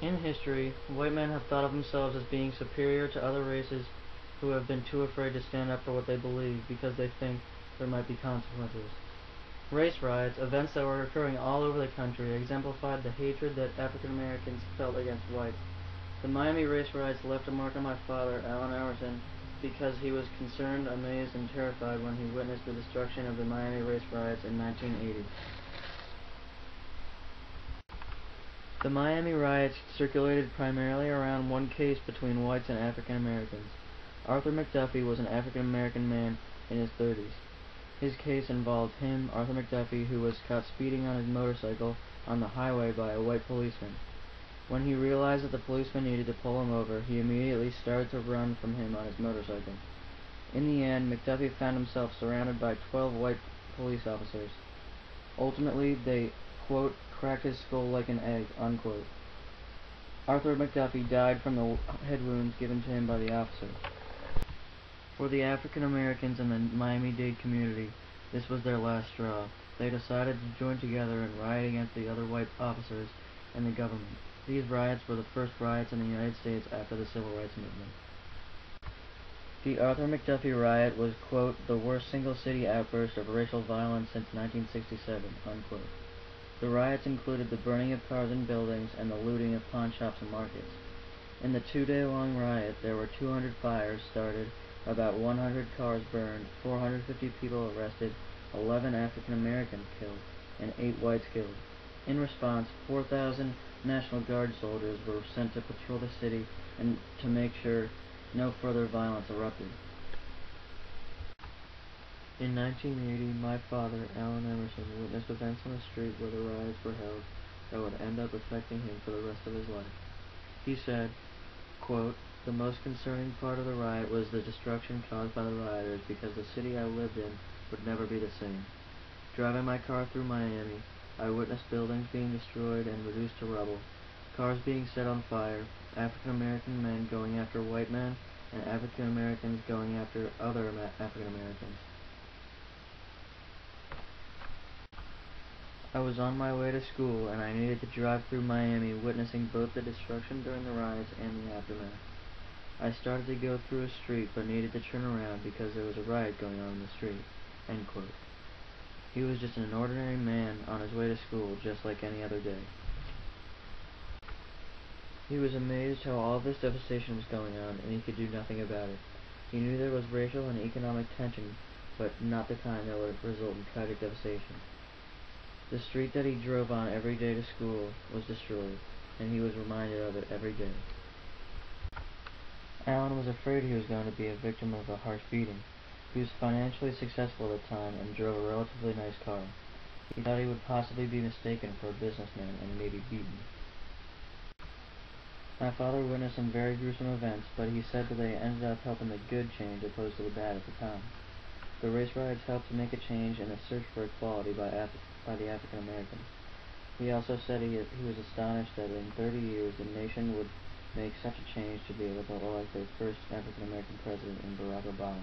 In history, white men have thought of themselves as being superior to other races who have been too afraid to stand up for what they believe because they think there might be consequences. Race riots, events that were occurring all over the country, exemplified the hatred that African Americans felt against whites. The Miami race riots left a mark on my father, Allen Emerson, because he was concerned, amazed, and terrified when he witnessed the destruction of the Miami race riots in 1980. The Miami riots circulated primarily around one case between whites and African Americans. Arthur McDuffie was an African American man in his 30s. His case involved him, Arthur McDuffie, who was caught speeding on his motorcycle on the highway by a white policeman. When he realized that the policeman needed to pull him over, he immediately started to run from him on his motorcycle. In the end, McDuffie found himself surrounded by 12 white police officers. Ultimately, they, quote, cracked his skull like an egg, unquote. Arthur McDuffie died from the head wounds given to him by the officer. For the African Americans in the Miami-Dade community, this was their last straw. They decided to join together and riot against the other white officers and the government. These riots were the first riots in the United States after the Civil Rights Movement. The Arthur McDuffie riot was, quote, the worst single-city outburst of racial violence since 1967, unquote. The riots included the burning of cars and buildings and the looting of pawn shops and markets. In the two-day-long riot, there were 200 fires started, about 100 cars burned, 450 people arrested, 11 African Americans killed, and 8 whites killed. In response, 4,000 National Guard soldiers were sent to patrol the city and to make sure no further violence erupted. In 1980, my father, Allen Emerson, witnessed events on the street where the riots were held that would end up affecting him for the rest of his life. He said, quote, the most concerning part of the riot was the destruction caused by the rioters because the city I lived in would never be the same. Driving my car through Miami, I witnessed buildings being destroyed and reduced to rubble, cars being set on fire, African American men going after white men, and African Americans going after other African Americans. I was on my way to school, and I needed to drive through Miami, witnessing both the destruction during the riots and the aftermath. I started to go through a street, but needed to turn around because there was a riot going on in the street. End quote. He was just an ordinary man on his way to school, just like any other day. He was amazed how all this devastation was going on, and he could do nothing about it. He knew there was racial and economic tension, but not the kind that would result in tragic devastation. The street that he drove on every day to school was destroyed, and he was reminded of it every day. Allen was afraid he was going to be a victim of a harsh beating. He was financially successful at the time and drove a relatively nice car. He thought he would possibly be mistaken for a businessman and maybe beaten. My father witnessed some very gruesome events, but he said that they ended up helping the good change opposed to the bad at the time. The race riots helped to make a change in the search for equality by the African Americans. He also said he was astonished that in 30 years the nation would make such a change to be able to elect their first African American president in Barack Obama.